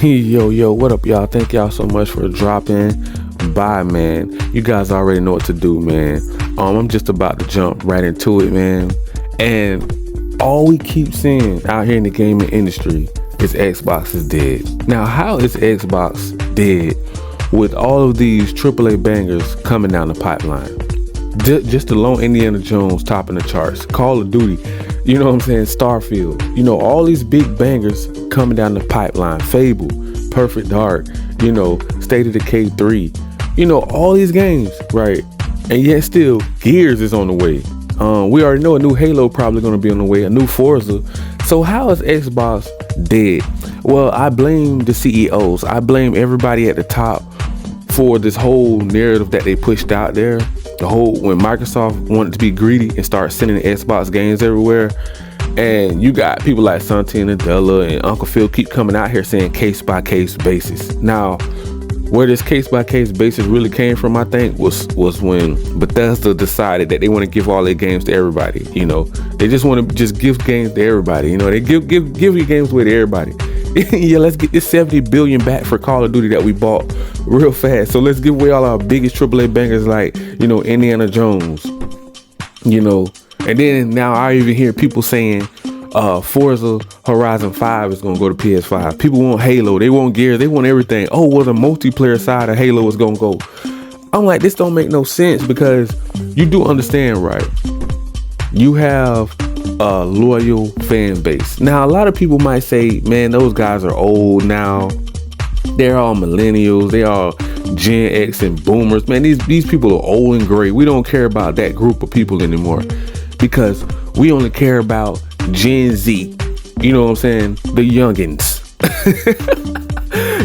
Yo, what up, y'all? Thank y'all so much for dropping by, man. You guys already know what to do, man. I'm just about to jump right into it, man. And all we keep seeing out here in the gaming industry is Xbox is dead. Now, how is Xbox dead with all of these AAA bangers coming down the pipeline? Just alone, Indiana Jones topping the charts, Call of Duty, you know what I'm saying, Starfield, you know, all these big bangers coming down the pipeline, Fable, Perfect Dark, you know, State of Decay 3, you know, all these games, right? And yet still, Gears is on the way. We already know a new Halo probably going to be on the way, a new Forza. So how is Xbox dead? Well, I blame the CEOs. I blame everybody at the top for this whole narrative that they pushed out there. The whole, when Microsoft wanted to be greedy and start sending Xbox games everywhere, and you got people like Santi and Adela and Uncle Phil keep coming out here saying case by case basis. Now, where this case by case basis really came from, I think, was when Bethesda decided that they want to give all their games to everybody. You know, they just want to just give games to everybody. You know, they give your games away to everybody. Yeah, let's get this 70 billion back for Call of Duty that we bought real fast. So let's give away all our biggest AAA bangers like, you know, Indiana Jones, you know. And then now I even hear people saying Forza Horizon 5 is going to go to PS5. People want Halo. They want Gears. They want everything. Oh, well, the multiplayer side of Halo is going to go. I'm like, this don't make no sense, because you do understand, right? You have a loyal fan base. Now, a lot of people might say, man, those guys are old now. They're all millennials. They are Gen X and boomers. Man, these people are old and gray. We don't care about that group of people anymore, because we only care about Gen Z. You know what I'm saying? The youngins.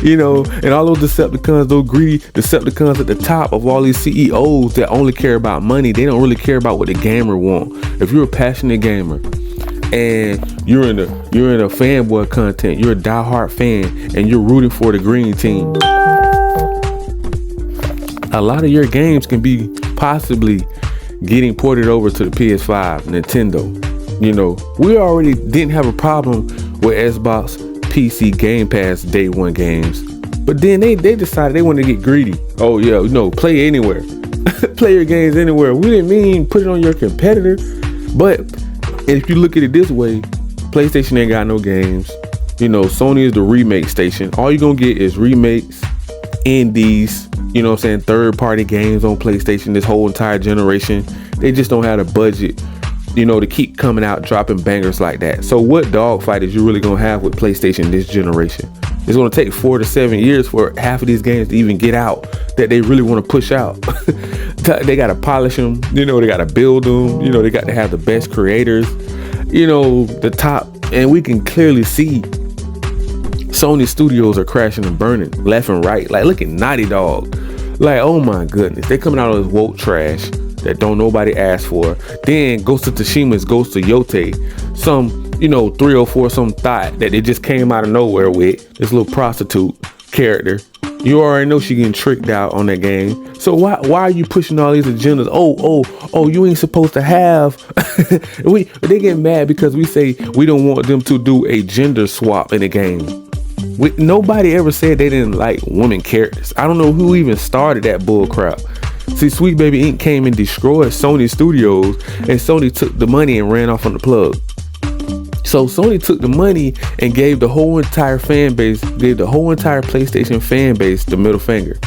You know, and all those Decepticons, those greedy Decepticons at the top of all these CEOs that only care about money. They don't really care about what the gamer want. If you're a passionate gamer and you're in a fanboy content, you're a diehard fan and you're rooting for the green team, a lot of your games can be possibly getting ported over to the PS5, Nintendo. You know, we already didn't have a problem with Xbox PC Gamepass day one games, but then they decided they wanted to get greedy. Oh yeah, no, play anywhere. Play your games anywhere. We didn't mean put it on your competitor, but if you look at it this way, PlayStation ain't got no games. You know, Sony is the remake station. All you're gonna get is remakes, indies, you know what I'm saying, third party games on PlayStation this whole entire generation. They just don't have the budget, you know, to keep coming out dropping bangers like that. So what dogfight is you really gonna have with PlayStation this generation? It's gonna take 4 to 7 years for half of these games to even get out that they really want to push out. They gotta polish them, you know, they gotta build them, you know, they got to have the best creators, you know, the top. And we can clearly see Sony studios are crashing and burning left and right. Like, look at Naughty Dog. Like, oh my goodness, they coming out of this woke trash that don't nobody ask for. Then Ghost of Tsushima's Ghost of Yote, some, you know, 304 some thought that they just came out of nowhere with this little prostitute character. You already know she getting tricked out on that game. So why are you pushing all these agendas? Oh, you ain't supposed to have. They get mad because we say we don't want them to do a gender swap in the game. Nobody ever said they didn't like women characters. I don't know who even started that bull crap. See, Sweet Baby Inc. came and destroyed Sony Studios, and Sony took the money and ran off on the plug. So Sony took the money and gave the whole entire fan base, gave the whole entire PlayStation fan base the middle finger.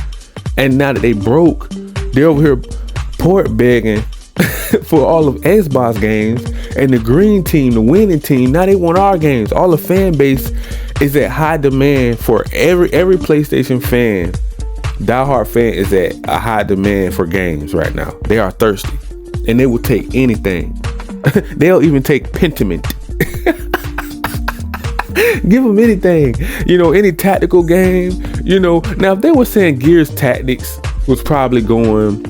And now that they broke, they're over here port begging for all of Xbox games, and the green team, the winning team, now they want our games. All the fan base is at high demand for every PlayStation fan. Diehard fan is at a high demand for games right now. They are thirsty, and they will take anything. They'll even take Pentiment. Give them anything, you know, any tactical game, you know. Now, if they were saying Gears Tactics was probably going,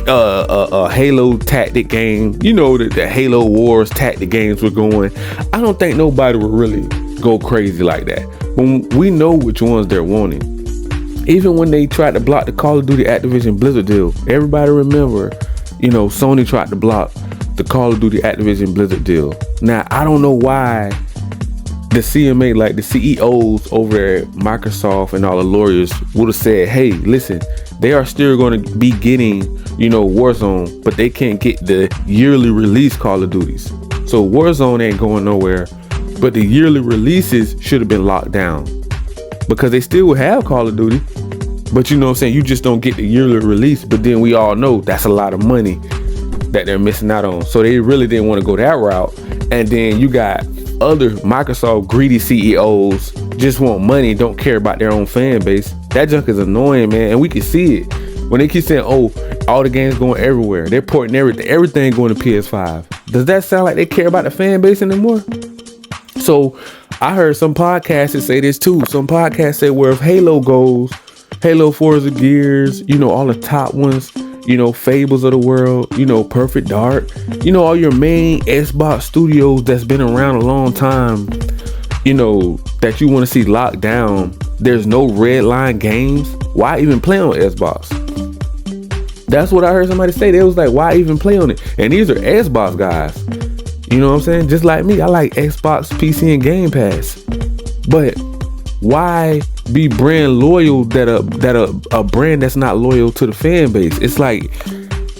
a Halo tactic game, you know, the Halo Wars tactic games were going, I don't think nobody would really go crazy like that. When we know which ones they're wanting. Even when they tried to block the Call of Duty Activision Blizzard deal, everybody remember, you know, Sony tried to block the Call of Duty Activision Blizzard deal. Now, I don't know why the CMA, like the CEOs over at Microsoft and all the lawyers would have said, hey, listen, they are still going to be getting, Warzone, but they can't get the yearly release Call of Duties. So Warzone ain't going nowhere, but the yearly releases should have been locked down because they still would have Call of Duty. But you know what I'm saying? You just don't get the yearly release. But then we all know that's a lot of money that they're missing out on. So they really didn't want to go that route. And then you got other Microsoft greedy CEOs just want money, don't care about their own fan base. That junk is annoying, man. And we can see it when they keep saying, oh, all the games going everywhere. They're porting everything going to PS5. Does that sound like they care about the fan base anymore? So I heard some podcasts say this too. Some podcasts say, where if Halo goes, Halo, Forza, Gears, all the top ones, Fables of the world, Perfect Dark, all your main Xbox studios that's been around a long time, that you want to see locked down. There's no red line games. Why even play on Xbox? That's what I heard somebody say. They was like, why even play on it? And these are Xbox guys. You know what I'm saying? Just like me, I like Xbox, PC, and Gamepass. But why be brand loyal that a brand that's not loyal to the fan base? It's like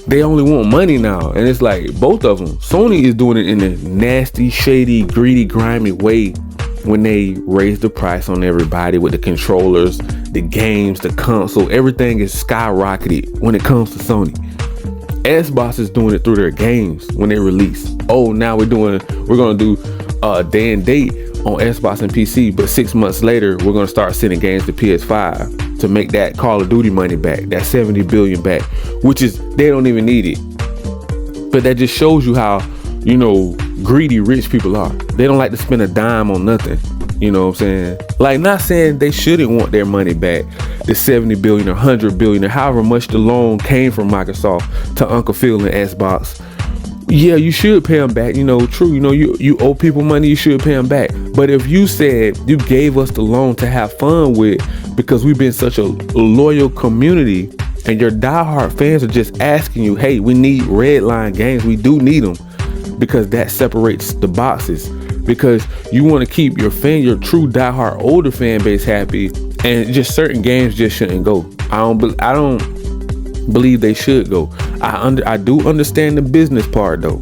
they only want money now. And it's like both of them. Sony is doing it in a nasty, shady, greedy, grimy way when they raise the price on everybody with the controllers, the games, the console. Everything is skyrocketed when it comes to Sony. Xbox is doing it through their games when they release. Oh, now we're gonna do a day and date on Xbox and PC, but 6 months later we're gonna start sending games to PS5 to make that Call of Duty money back, that 70 billion back, which is, they don't even need it. But that just shows you how, greedy rich people are. They don't like to spend a dime on nothing. You know what I'm saying? Like, not saying they shouldn't want their money back, the 70 billion or 100 billion or however much the loan came from Microsoft to Uncle Phil and Xbox. Yeah, you should pay them back. True. You owe people money, you should pay them back. But if you said you gave us the loan to have fun with because we've been such a loyal community and your diehard fans are just asking you, hey, we need red line games. We do need them because that separates the boxes. Because you want to keep your true diehard older fan base happy, and just certain games just shouldn't go. I don't believe they should go. I do understand the business part though,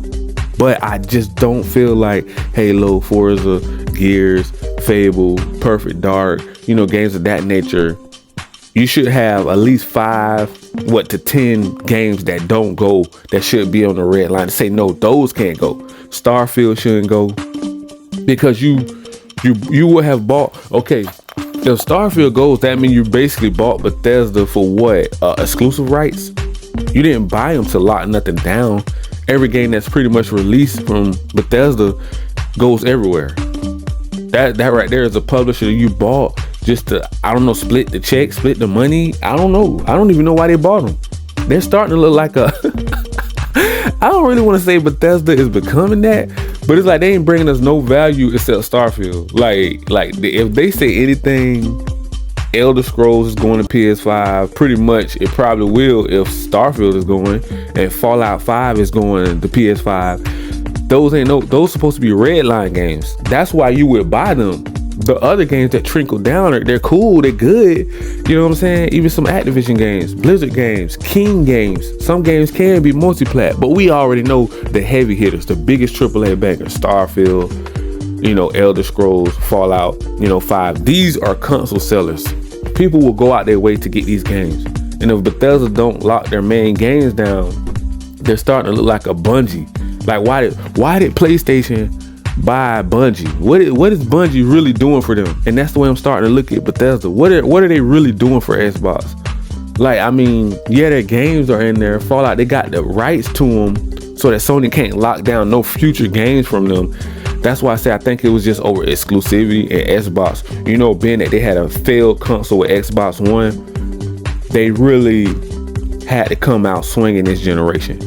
but I just don't feel like Halo, Forza, Gears, Fable, Perfect Dark, games of that nature. You should have at least 5 to 10 games that don't go, that should be on the red line to say no, those can't go. Starfield shouldn't go. Because you will have bought, okay, if Starfield goes, that means you basically bought Bethesda for what? Exclusive rights? You didn't buy them to lock nothing down. Every game that's pretty much released from Bethesda goes everywhere. That right there is a publisher you bought just to, split the check, split the money. I don't know. I don't even know why they bought them. They're starting to look like a... I don't really want to say Bethesda is becoming that, but it's like they ain't bringing us no value except Starfield. Like if they say anything, Elder Scrolls is going to PS5, pretty much it probably will if Starfield is going, and Fallout 5 is going to PS5. Those supposed to be red line games. That's why you would buy them. The other games that trickle down, they're cool, they're good. You know what I'm saying? Even some Activision games, Blizzard games, King games. Some games can be multi-plat, but we already know the heavy hitters, the biggest AAA bangers, Starfield, Elder Scrolls, Fallout, 5. These are console sellers. People will go out their way to get these games. And if Bethesda don't lock their main games down, they're starting to look like a Bungie. Like, why did PlayStation buy Bungie? What is Bungie really doing for them? And that's the way I'm starting to look at Bethesda. What are they really doing for Xbox? Like, yeah, their games are in there. Fallout, they got the rights to them so that Sony can't lock down no future games from them. That's why I say I think it was just over exclusivity and Xbox. Being that they had a failed console with Xbox One, they really had to come out swinging this generation.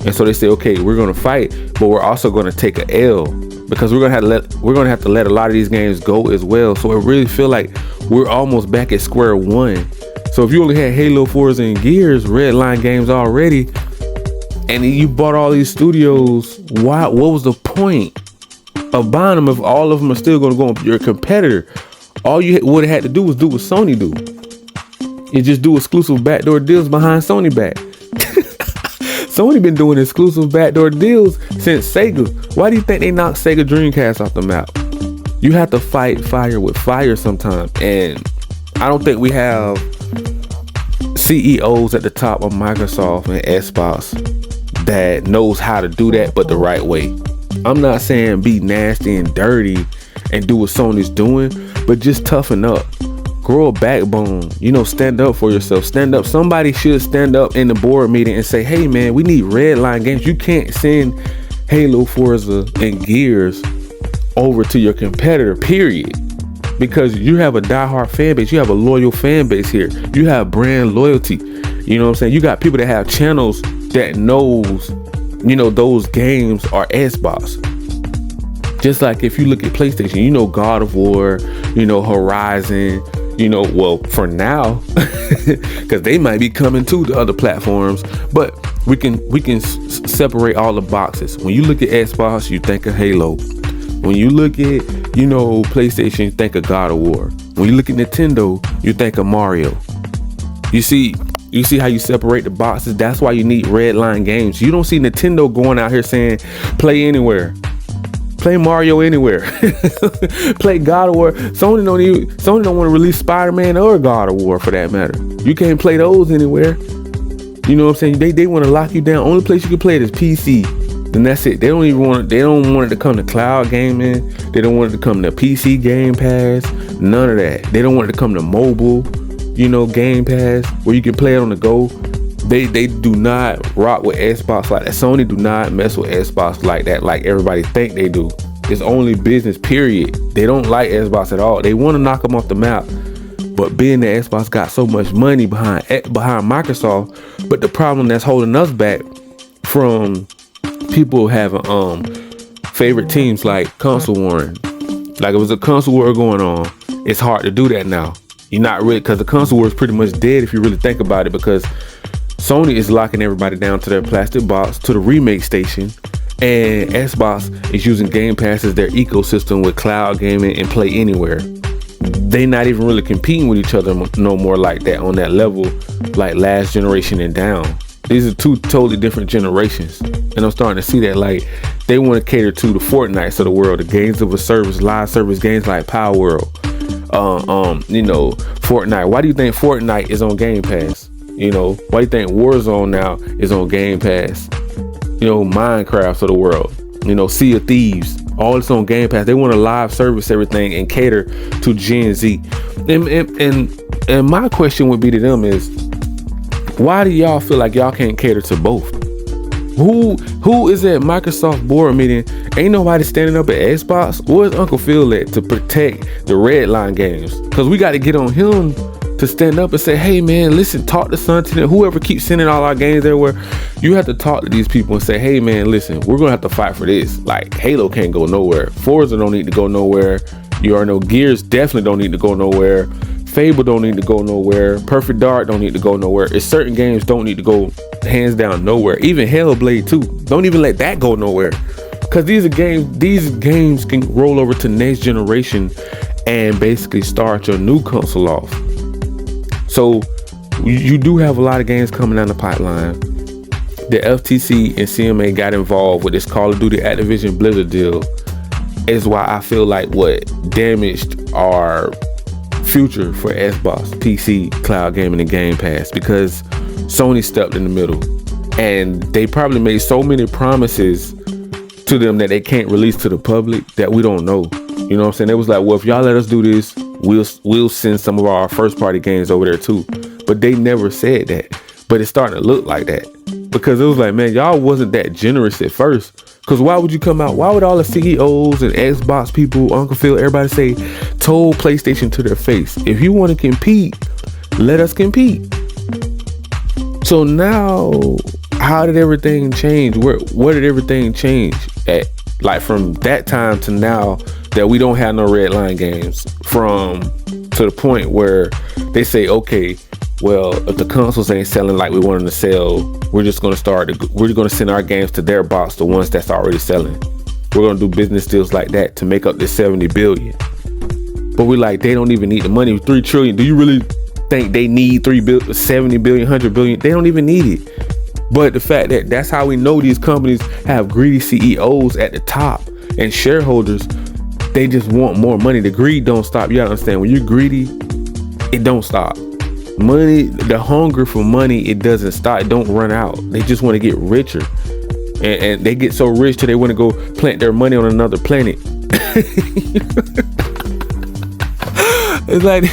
And so they say, okay, we're going to fight, but we're also going to take an L. Because we're gonna have to let a lot of these games go as well. So it really feel like we're almost back at square one. So if you only had Halo, Forza, and Gears, red line games already, and you bought all these studios, what was the point of buying them if all of them are still going to go on your competitor. All you would have had to do was do what Sony do. You just do exclusive backdoor deals behind Sony back. Sony been doing exclusive backdoor deals since Sega. Why do you think they knocked Sega Dreamcast off the map? You have to fight fire with fire sometimes. And I don't think we have CEOs at the top of Microsoft and Xbox that knows how to do that, but the right way. I'm not saying be nasty and dirty and do what Sony's doing, but just toughen up. Grow a backbone. Stand up for yourself. Stand up. Somebody should stand up in the board meeting and say, hey man, we need red line games. You can't send Halo, Forza, and Gears over to your competitor, period. Because you have a diehard fan base. You have a loyal fan base here. You have brand loyalty. You know what I'm saying? You got people that have channels that knows, those games are Xbox. Just like if you look at PlayStation, God of War, Horizon, well, for now, because they might be coming to the other platforms, but we can separate all the boxes. When you look at Xbox, you think of Halo. When you look at, PlayStation, you think of God of War. When you look at Nintendo, you think of Mario. You see how you separate the boxes? That's why you need red line games. You don't see Nintendo going out here saying, play anywhere. Play Mario anywhere. Play God of War. Sony don't want to release Spider-Man or God of War for that matter. You can't play those anywhere. You know what I'm saying? They want to lock you down. Only place you can play it is PC. Then that's it. They don't want it to come to cloud gaming. They don't want it to come to PC Game Pass. None of that. They don't want it to come to mobile, Game Pass where you can play it on the go. They do not rock with Xbox like that. Sony do not mess with Xbox like that, like everybody think they do. It's only business, period. They don't like Xbox at all. They want to knock them off the map. But being that Xbox got so much money behind Microsoft, but the problem that's holding us back from people having favorite teams like console warring. Like it was a console war going on. It's hard to do that now. You're not really, because the console war is pretty much dead if you really think about it, because Sony is locking everybody down to their plastic box, to the remake station, and Xbox is using Game Pass as their ecosystem with cloud gaming and play anywhere. They not even really competing with each other no more like that on that level, like last generation and down. These are two totally different generations, and I'm starting to see that like they want to cater to the Fortnites of the world, the games of a service, live service games like Power World, Fortnite. Why do you think Fortnite is on Game Pass? Why do you think Warzone now is on Game Pass? Minecraft of the world, Sea of Thieves, all this on Game Pass. They want to live service everything and cater to Gen Z. And my question would be to them is, why do y'all feel like y'all can't cater to both? Who is at Microsoft board meeting? Ain't nobody standing up at Xbox. Where's Uncle Phil at to protect the red line games? Because we got to get on him to stand up and say, hey man, listen, talk to Sunton, whoever keeps sending all our games everywhere. You have to talk to these people and say, hey man, listen, we're gonna have to fight for this. Like Halo can't go nowhere. Forza don't need to go nowhere. You already know Gears definitely don't need to go nowhere. Fable don't need to go nowhere. Perfect Dark don't need to go nowhere. It's certain games don't need to go hands down nowhere. Even Hellblade 2, don't even let that go nowhere. Cause these games can roll over to next generation and basically start your new console off. So you do have a lot of games coming down the pipeline. The FTC and CMA got involved with this Call of Duty Activision Blizzard deal. Is why I feel like what damaged our future for Xbox, PC, cloud gaming, and Game Pass, because Sony stepped in the middle and they probably made so many promises to them that they can't release to the public that we don't know. You know what I'm saying? It was like, well, if y'all let us do this, we'll send some of our first party games over there too. But they never said that. But it's starting to look like that, because it was like, man, y'all wasn't that generous at first. Because why would you come out? Why would all the CEOs and Xbox people, Uncle Phil, everybody told PlayStation to their face, if you want to compete, let us compete. So now, how did everything change? Where did everything change at? Like from that time to now that we don't have no red line games, to the point where they say, okay, well, if the consoles ain't selling like we want them to sell, we're just going to send our games to their box, the ones that's already selling. we're gonna do business deals like that to make up this 70 billion. But we like, they don't even need the money. 3 trillion. Do you really think they need 70 billion, 100 billion? They don't even need it. But the fact that that's how we know these companies have greedy CEOs at the top and shareholders, they just want more money. The greed don't stop. You gotta understand, when you're greedy, it don't stop. Money, the hunger for money, it doesn't stop. It don't run out. They just want to get richer. And they get so rich till they want to go plant their money on another planet. It's like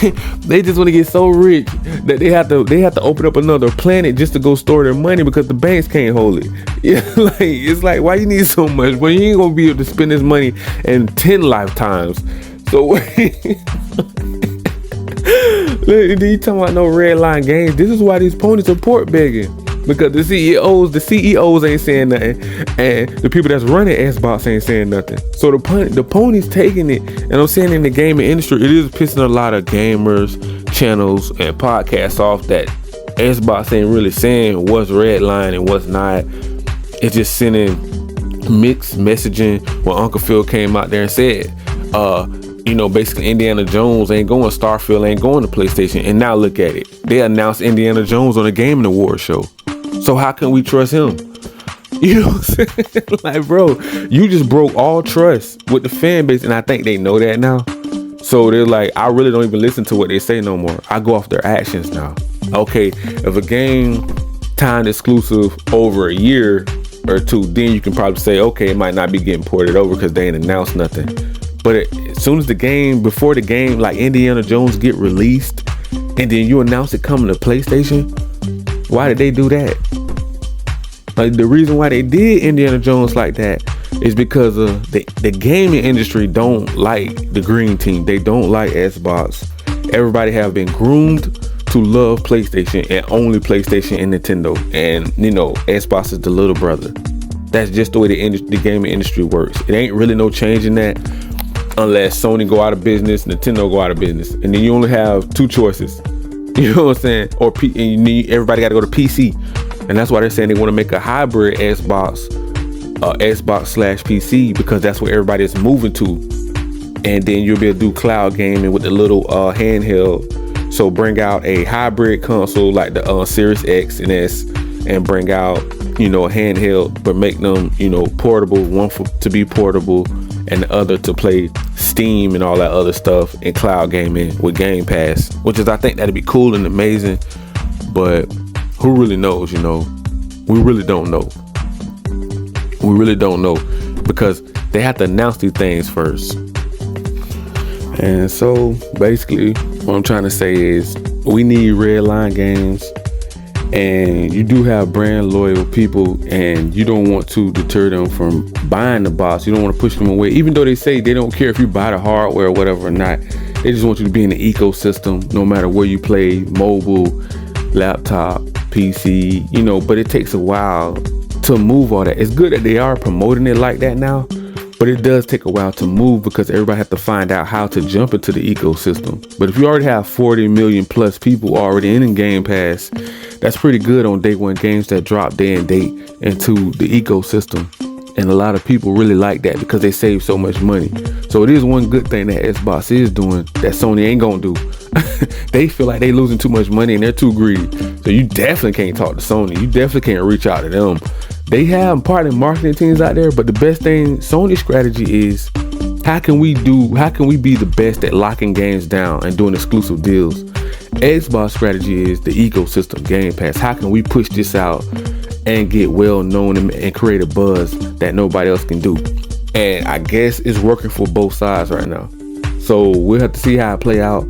they just want to get so rich that they have to open up another planet just to go store their money because the banks can't hold it. Yeah, like it's like, why you need so much? Well, you ain't gonna be able to spend this money in 10 lifetimes. So you talking about no red line games? This is why these ponies are port begging. Because the CEOs ain't saying nothing, and the people that's running Xbox ain't saying nothing. So the pony's taking it, and I'm saying in the gaming industry, it is pissing a lot of gamers, channels, and podcasts off that Xbox ain't really saying what's red line and what's not. It's just sending mixed messaging. When Uncle Phil came out there and said, basically Indiana Jones ain't going, Starfield ain't going to PlayStation, and now look at it. They announced Indiana Jones on a Gaming Awards show. So how can we trust him? You know what I'm saying? Like, bro, you just broke all trust with the fan base, and I think they know that now. So they're like, I really don't even listen to what they say no more. I go off their actions now. Okay, if a game timed exclusive over a year or two, then you can probably say, okay, it might not be getting ported over because they ain't announced nothing. But as soon as before the game, like Indiana Jones get released, and then you announce it coming to PlayStation, why did they do that? Like, the reason why they did Indiana Jones like that is because of the gaming industry don't like the green team. They don't like Xbox. Everybody have been groomed to love PlayStation and only PlayStation and Nintendo. And Xbox is the little brother. That's just the way the gaming industry works. It ain't really no change in that unless Sony go out of business, Nintendo go out of business, and then you only have 2 choices. You know what I'm saying? And everybody got to go to PC, and that's why they're saying they want to make a hybrid Xbox /PC, because that's where everybody is moving to. And then you'll be able to do cloud gaming with the little handheld. So bring out a hybrid console like the Series X and S, and bring out a handheld, but make them portable. One to be portable, and the other to play Steam and all that other stuff in cloud gaming with Gamepass, which is, I think that'd be cool and amazing. But who really knows? We really don't know. We really don't know, because they have to announce these things first. And so basically what I'm trying to say is, we need red line games, and you do have brand loyal people, and you don't want to deter them from buying the box. You don't want to push them away, even though they say they don't care if you buy the hardware or whatever or not. They just want you to be in the ecosystem, no matter where you play, mobile, laptop, PC, but it takes a while to move all that. It's good that they are promoting it like that now, but it does take a while to move, because everybody has to find out how to jump into the ecosystem. But if you already have 40 million plus people already in Game Pass, that's pretty good on day one games that drop day and date into the ecosystem. And a lot of people really like that because they save so much money. So it is one good thing that Xbox is doing that Sony ain't gonna do. They feel like they losing too much money and they're too greedy. So you definitely can't talk to Sony. You definitely can't reach out to them. They have partner marketing teams out there, but the best thing, Sony's strategy is, how can we be the best at locking games down and doing exclusive deals? Xbox strategy is the ecosystem, Game Pass. How can we push this out and get well known and create a buzz that nobody else can do? And I guess it's working for both sides right now. So we'll have to see how it play out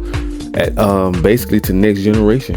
at basically to next generation.